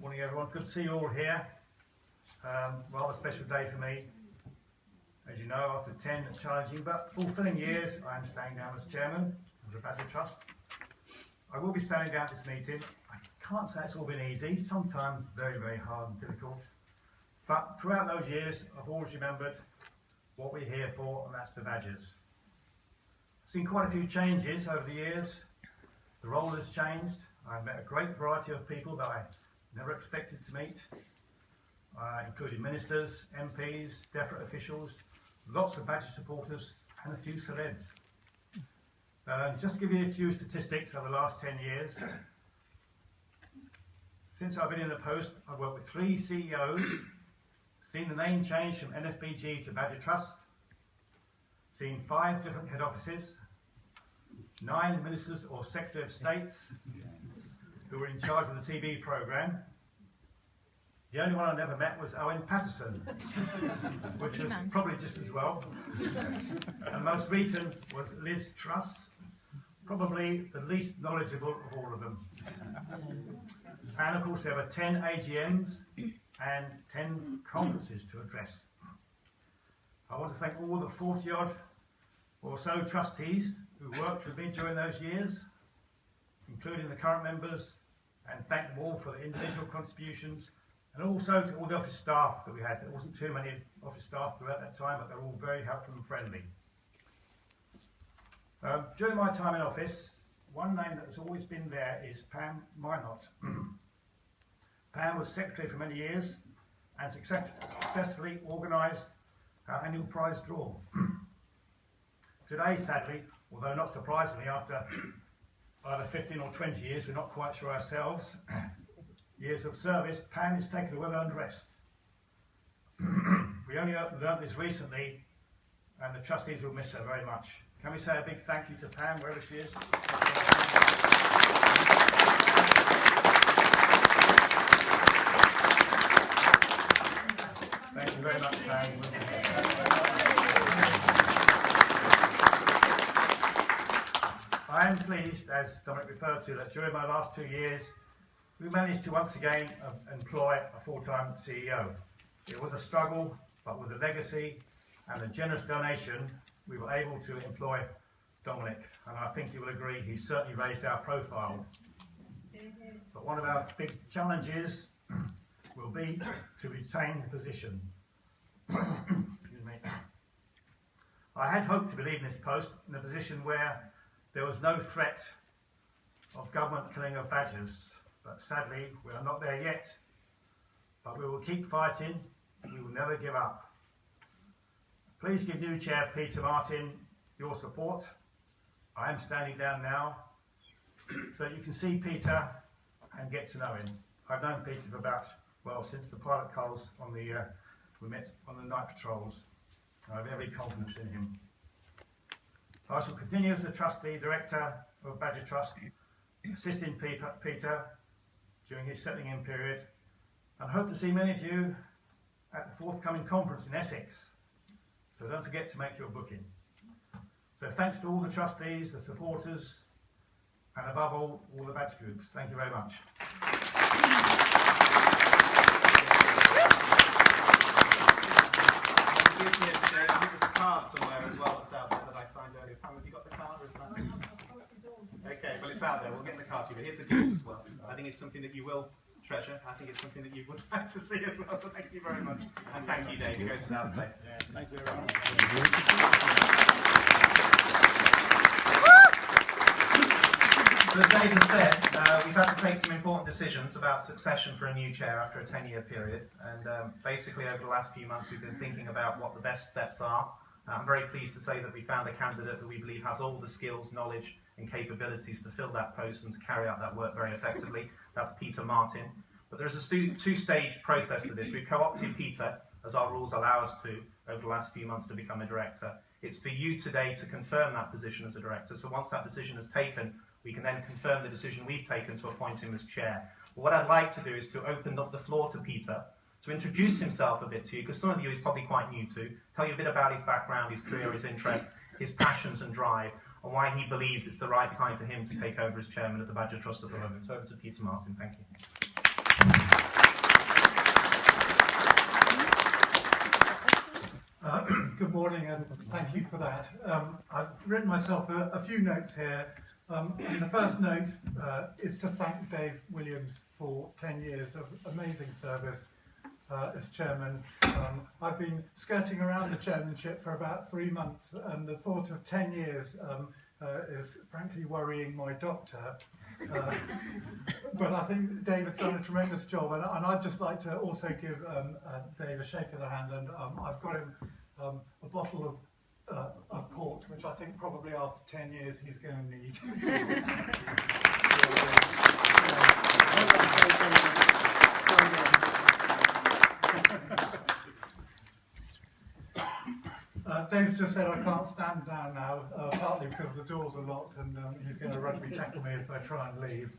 Morning everyone, good to see you all here. Rather special day for me. As you know, after 10 challenging but fulfilling years, I am standing down as chairman of the Badger Trust. I will be standing down at this meeting. I can't say it's all been easy, sometimes very, very hard and difficult. But throughout those years, I've always remembered what we're here for, and that's the Badgers. I've seen quite a few changes over the years. The role has changed. I've met a great variety of people that I never expected to meet, including ministers, MPs, DEFRA officials, lots of Badger supporters and a few celebs. Just to give you a few statistics over the last 10 years. Since I've been in the post, I've worked with 3 CEOs, seen the name change from NFBG to Badger Trust, seen 5 different head offices, 9 ministers or Secretary of States who were in charge of the TV programme. The only one I never met was Owen Patterson, which was probably just as well. And most recent was Liz Truss, probably the least knowledgeable of all of them. And of course there were 10 AGMs and 10 conferences to address. I want to thank all the 40 odd or so trustees who worked with me during those years, including the current members, and thank them all for their individual contributions, and also to all the office staff that we had. There wasn't too many office staff throughout that time, but they're all very helpful and friendly. During my time in office, one name that has always been there is Pam Minot. Pam was secretary for many years and successfully organised our annual prize draw. Today, sadly, although not surprisingly, after either 15 or 20 years, we're not quite sure ourselves, years of service, Pam is taking a well-earned rest. We only learned this recently, and the trustees will miss her very much. Can we say a big thank you to Pam, wherever she is? Thank you very much, Pam. I am pleased, as Dominic referred to, that during my last 2 years, we managed to once again employ a full-time CEO. It was a struggle, but with a legacy and a generous donation, we were able to employ Dominic, and I think you will agree he's certainly raised our profile. But one of our big challenges will be to retain the position. Excuse me. I had hoped to be leaving this post in a position where there was no threat of government killing of badgers, but sadly we are not there yet. But we will keep fighting, we will never give up. Please give new Chair Peter Martin your support. I am standing down now, so you can see Peter and get to know him. I've known Peter for about, well, since the pilot calls on the, we met on the night patrols. I have every confidence in him. I shall continue as the trustee director of Badger Trust, assisting Peter during his settling in period, and hope to see many of you at the forthcoming conference in Essex. So don't forget to make your booking. So thanks to all the trustees, the supporters, and above all the Badger groups. Thank you very much. I think there's a card somewhere as well that's out there that I signed earlier. Pam, have you got the card or is that? Okay, well it's out there. We'll get the card to you. But here's the gift as well. I think it's something that you will treasure. I think it's something that you would like to see as well. So thank you very much. And thank you, Dave. It goes without saying. Yeah, thank you very much. So as Dave has said, we've had to take some important decisions about succession for a new chair after a 10-year period. And basically over the last few months we've been thinking about what the best steps are. I'm very pleased to say that we found a candidate that we believe has all the skills, knowledge and capabilities to fill that post and to carry out that work very effectively. That's Peter Martin. But there's a two-stage process to this. We've co-opted Peter, as our rules allow us to, over the last few months to become a director. It's for you today to confirm that position as a director. So once that decision is taken, we can then confirm the decision we've taken to appoint him as chair. But what I'd like to do is to open up the floor to Peter, to introduce himself a bit to you, because some of you he's probably quite new to, tell you a bit about his background, his career, his interests, his passions and drive, and why he believes it's the right time for him to take over as chairman of the Badger Trust at the moment. So over to Peter Martin, thank you. Good morning, and thank you for that. I've written myself a few notes here. And the first note is to thank Dave Williams for 10 years of amazing service as chairman. I've been skirting around the chairmanship for about 3 months, and the thought of 10 years is frankly worrying my doctor. But I think Dave has done a tremendous job, and I'd just like to also give Dave a shake of the hand, and I've got him a bottle of port, which I think probably after 10 years he's going to need. Dave's just said I can't stand down now, partly because the doors are locked and he's going to rugby tackle me if I try and leave.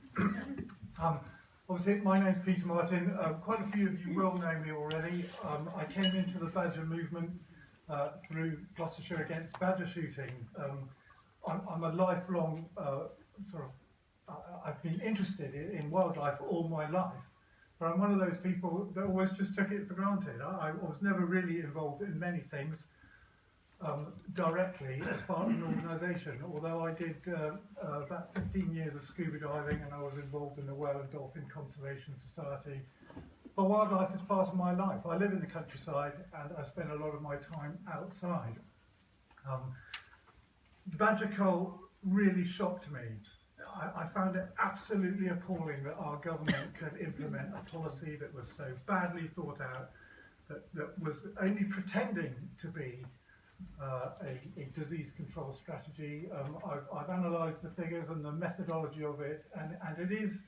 Obviously, my name's Peter Martin. Quite a few of you will know me already. I came into the badger movement through Gloucestershire Against Badger Shooting. I'm a lifelong I've been interested in wildlife all my life, but I'm one of those people that always just took it for granted. I was never really involved in many things directly as part of an organisation, although I did about 15 years of scuba diving, and I was involved in the Whale and Dolphin Conservation Society. But wildlife is part of my life. I live in the countryside and I spend a lot of my time outside. Badger cull really shocked me. I found it absolutely appalling that our government could implement a policy that was so badly thought out, that was only pretending to be a disease control strategy. I've analysed the figures and the methodology of it, and it is,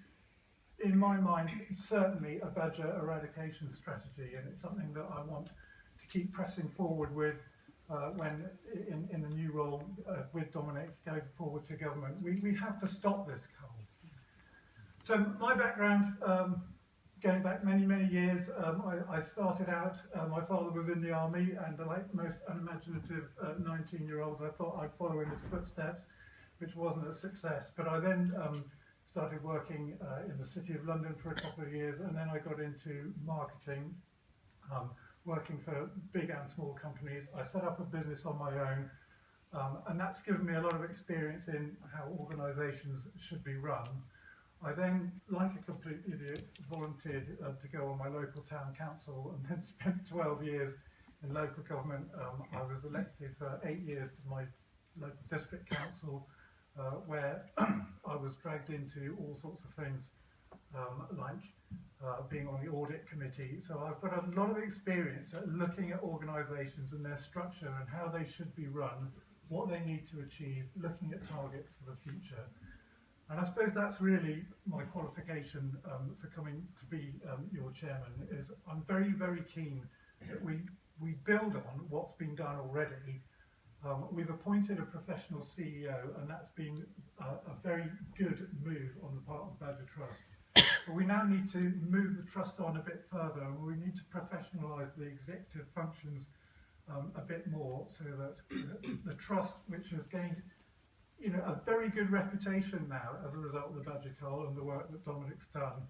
in my mind, certainly a badger eradication strategy, and it's something that I want to keep pressing forward with when in the new role with Dominic going forward to government. We have to stop this cull. So my background, going back many, many years, I started out, my father was in the army, and like most unimaginative 19-year-olds, I thought I'd follow in his footsteps, which wasn't a success. But I then started working in the City of London for a couple of years, and then I got into marketing, working for big and small companies. I set up a business on my own, and that's given me a lot of experience in how organisations should be run. I then, like a complete idiot, volunteered to go on my local town council, and then spent 12 years in local government. I was elected for 8 years to my local district council, where I was dragged into all sorts of things, like being on the audit committee. So I've got a lot of experience at looking at organisations and their structure and how they should be run, what they need to achieve, looking at targets for the future. And I suppose that's really my qualification for coming to be your chairman, is I'm very, very keen that we build on what's been done already. We've appointed a professional CEO, and that's been a very good move on the part of the Badger Trust. But we now need to move the trust on a bit further, and we need to professionalise the executive functions a bit more, so that the trust, which has gained a very good reputation now as a result of the badger cull and the work that Dominic's done,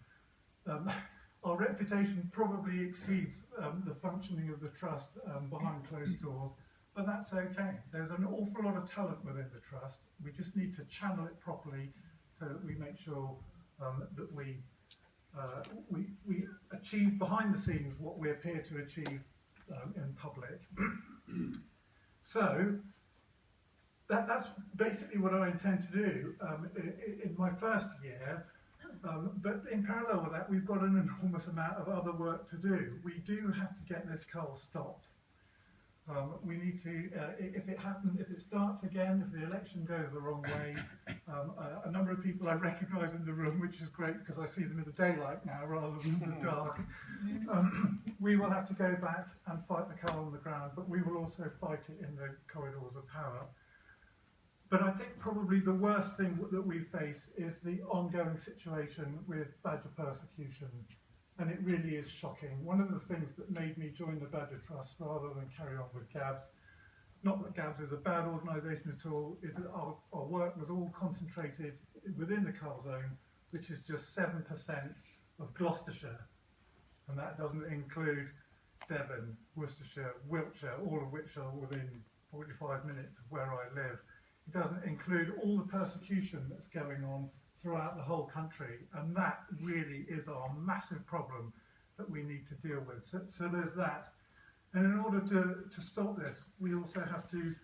our reputation probably exceeds the functioning of the trust behind closed doors. But that's okay. There's an awful lot of talent within the trust. We just need to channel it properly so that we make sure that we achieve behind the scenes what we appear to achieve in public. So that's basically what I intend to do in my first year. But in parallel with that, we've got an enormous amount of other work to do. We do have to get this cull stopped. We need to, if it starts again, if the election goes the wrong way, a number of people I recognise in the room, which is great because I see them in the daylight now rather than in the dark, we will have to go back and fight the cull on the ground, but we will also fight it in the corridors of power. But I think probably the worst thing that we face is the ongoing situation with badger persecution. And it really is shocking. One of the things that made me join the Badger Trust rather than carry on with GABS, not that GABS is a bad organisation at all, is that our work was all concentrated within the cull zone, which is just 7% of Gloucestershire. And that doesn't include Devon, Worcestershire, Wiltshire, all of which are within 45 minutes of where I live. It doesn't include all the persecution that's going on throughout the whole country, and that really is our massive problem that we need to deal with. So there's that. And in order to stop this, we also have to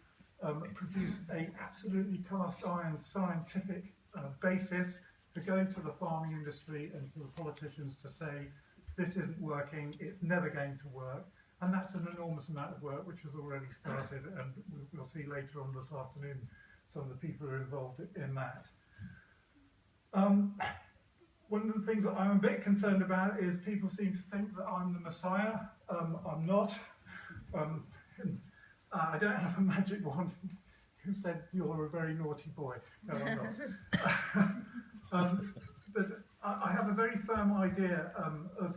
produce a absolutely cast iron scientific basis to go to the farming industry and to the politicians to say, this isn't working, it's never going to work. And that's an enormous amount of work which has already started, and we'll see later on this afternoon some of the people who are involved in that. One of the things that I'm a bit concerned about is people seem to think that I'm the Messiah. I'm not. I don't have a magic wand. Who said you're a very naughty boy? No, I'm not. But I have a very firm idea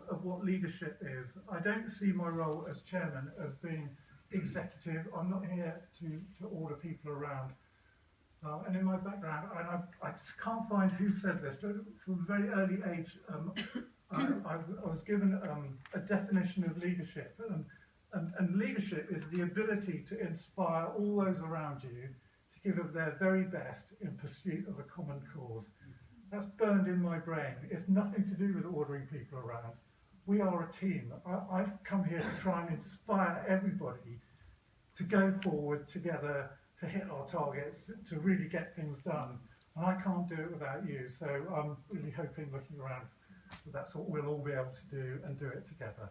of what leadership is. I don't see my role as chairman as being executive. I'm not here to order people around. And in my background, I just can't find who said this, but from a very early age, I was given a definition of leadership. And leadership is the ability to inspire all those around you to give of their very best in pursuit of a common cause. That's burned in my brain. It's nothing to do with ordering people around. We are a team. I've come here to try and inspire everybody to go forward together, to hit our targets, to really get things done. And I can't do it without you. So I'm really hoping, looking around, that that's what we'll all be able to do and do it together.